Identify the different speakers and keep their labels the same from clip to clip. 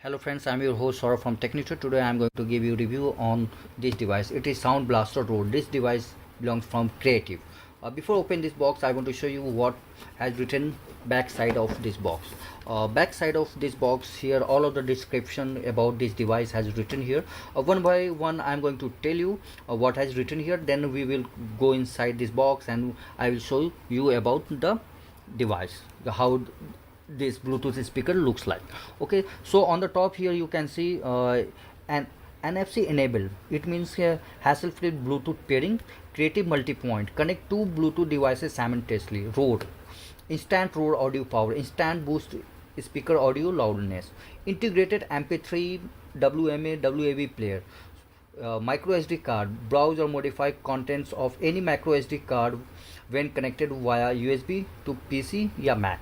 Speaker 1: Hello friends, I'm your host Saurabh from Techniture. Today I'm going to give you a review on this device. It is Sound Blaster Road. This device belongs from Creative. Before opening this box, I want to show you what has written back side of this box. Back side of this box here, all of the description about this device has written here. One by one, I'm going to tell you what has written here. Then we will go inside this box and I will show you about the device, how this Bluetooth speaker looks like. Okay, so on the top here you can see an NFC enabled. It means hassle-free Bluetooth pairing, creative multi-point, connect two Bluetooth devices simultaneously, Rode, instant Rode audio power, instant boost speaker audio loudness, integrated MP3 WMA WAV player, micro SD card, browse or modify contents of any micro SD card when connected via USB to PC or Mac.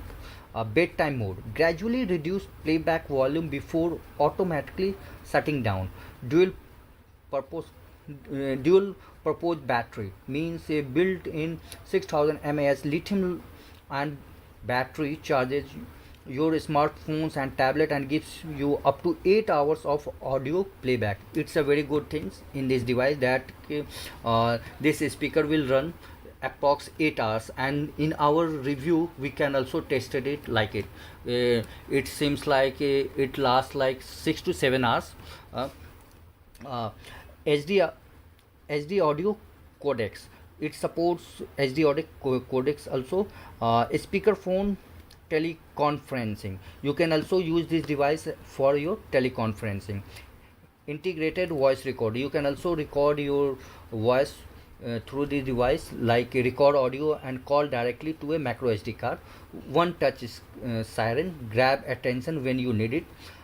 Speaker 1: Bedtime mode, gradually reduce playback volume before automatically shutting down. Purpose dual purpose battery means a built-in 6000 mAh lithium ion battery charges your smartphones and tablet and gives you up to 8 hours of audio playback. It's a very good thing in this device that this speaker will run approx 8 hours, and in our review we can also tested it like it. It seems like it lasts like 6 to 7 hours. uh, uh, HD HD audio codecs, it supports HD audio codecs also. Speaker phone teleconferencing, you can also use this device for your teleconferencing. Integrated voice recorder, you can also record your voice through the device, like record audio and call directly to a macro SD card. One touch siren, grab attention when you need it.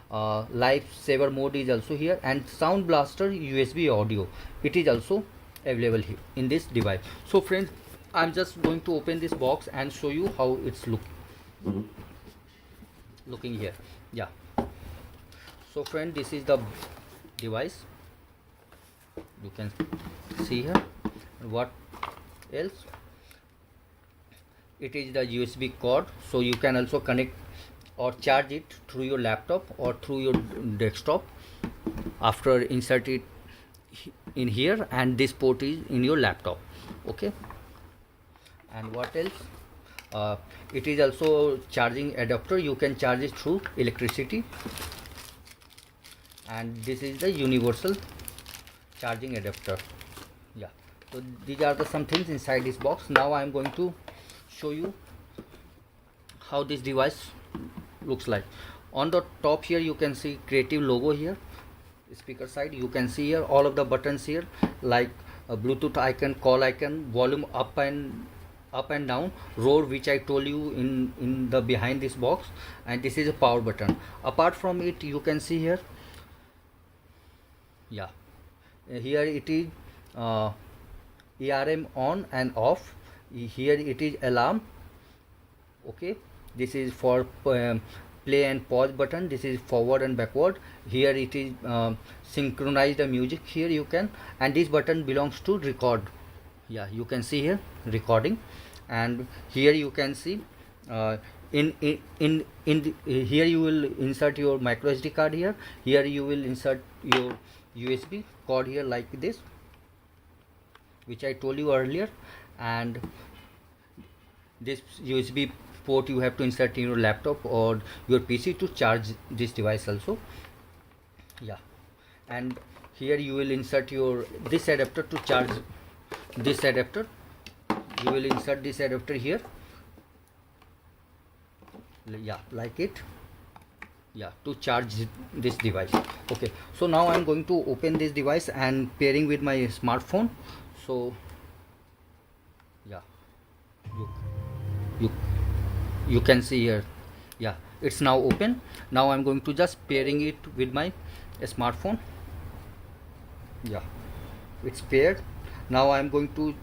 Speaker 1: Lifesaver mode is also here, and Sound Blaster USB audio, it is also available here in this device. So friends, I'm just going to open this box and show you how it's looking here. Yeah, so friend, this is the device, you can see here. What else, it is the USB cord, so you can also connect or charge it through your laptop or through your desktop after insert it in here, and this port is in your laptop. Okay, and what else, it is also charging adapter, you can charge it through electricity, and this is the universal charging adapter. Yeah, so these are the some things inside this box. Now I am going to show you how this device looks like. On the top here you can see Creative logo here. Speaker side you can see here all of the buttons here, like a Bluetooth icon, call icon, volume up and down, Rode, which I told you in the behind this box, and this is a power button. Apart from it, you can see here, yeah, here it is ARM on and off. Here it is alarm. Okay, this is for play and pause button. This is forward and backward. Here it is synchronize the music. Here you can, and this button belongs to record. Yeah, you can see here recording, and here you can see here you will insert your micro SD card here. Here you will insert your USB cord here like this, which I told you earlier, and this USB port you have to insert in your laptop or your PC to charge this device also. Yeah, and here you will insert your this adapter to charge this adapter. You will insert this adapter here. Yeah, like it. Yeah, to charge this device. Okay, so now I'm going to open this device and pairing with my smartphone. So yeah, you you can see here, yeah, it's now open. Now I'm going to just pairing it with my smartphone. Yeah, it's paired. Now I'm going to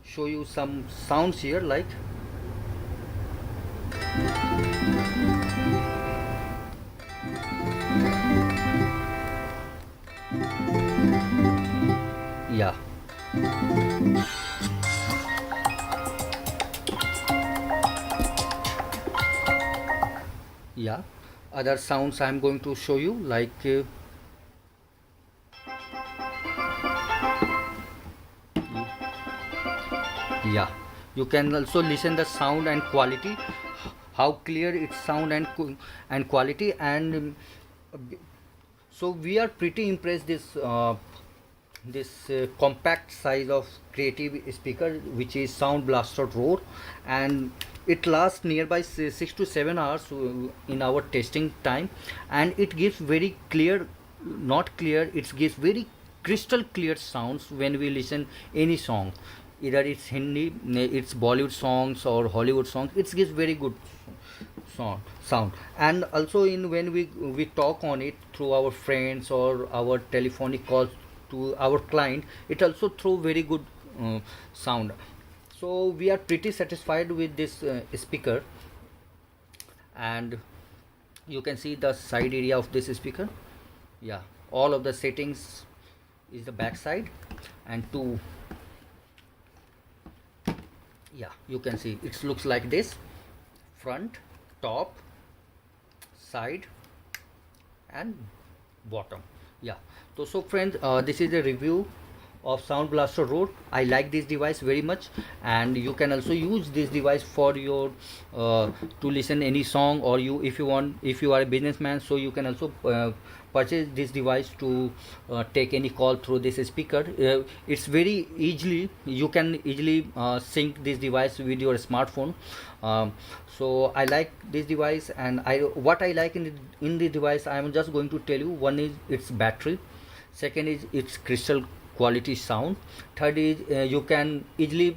Speaker 1: show you some sounds here, like yeah, yeah, other sounds I'm going to show you, like yeah, you can also listen the sound and quality, how clear its sound and and quality. And so we are pretty impressed this compact size of Creative speaker, which is Sound Blaster Roar, and it lasts nearby 6 to 7 hours in our testing time, and it gives very clear, not clear, it gives very crystal clear sounds when we listen any song, either it's Hindi, it's Bollywood songs or Hollywood songs. It gives very good sound. And also in when we talk on it through our friends or our telephonic calls to our client, it also throw very good sound. So we are pretty satisfied with this speaker. And you can see the side area of this speaker. Yeah, all of the settings is the back side. And to, yeah, you can see it looks like this: front, top, side, and bottom. Yeah, so friends, this is a review of Sound Blaster Roar. I like this device very much, and you can also use this device for your to listen any song, or you, if you want, if you are a businessman, so you can also purchase this device to take any call through this speaker. It's very easily, you can easily sync this device with your smartphone. So I like this device, and what I like in the device, I am just going to tell you. One is its battery, second is its crystal quality sound, third is you can easily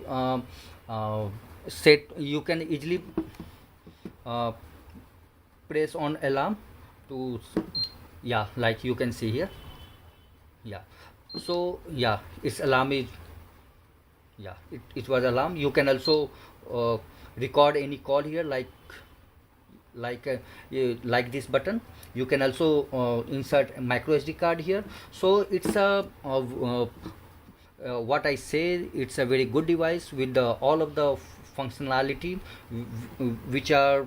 Speaker 1: you can easily press on alarm to, yeah, like you can see here. Yeah, so yeah, its alarm is, yeah, it was alarm. You can also record any call here, like like this button. You can also insert micro SD card here. So it's a what I say, it's a very good device with all of the functionality which are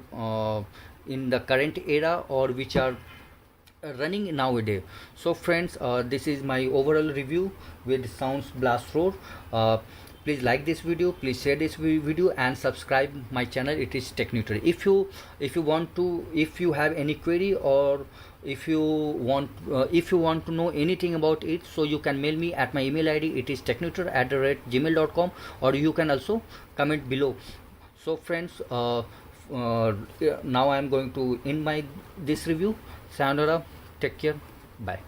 Speaker 1: in the current era, or which are running nowadays. So friends, this is my overall review with Sound Blaster Roar. Please like this video, please share this video, and subscribe my channel. It is TechNutor. If you want to, if you have any query, or if you want to know anything about it, so you can mail me at my email ID. It is technutor@gmail.com, or you can also comment below. So friends, now I am going to end my this review. Sayonara, take care, bye.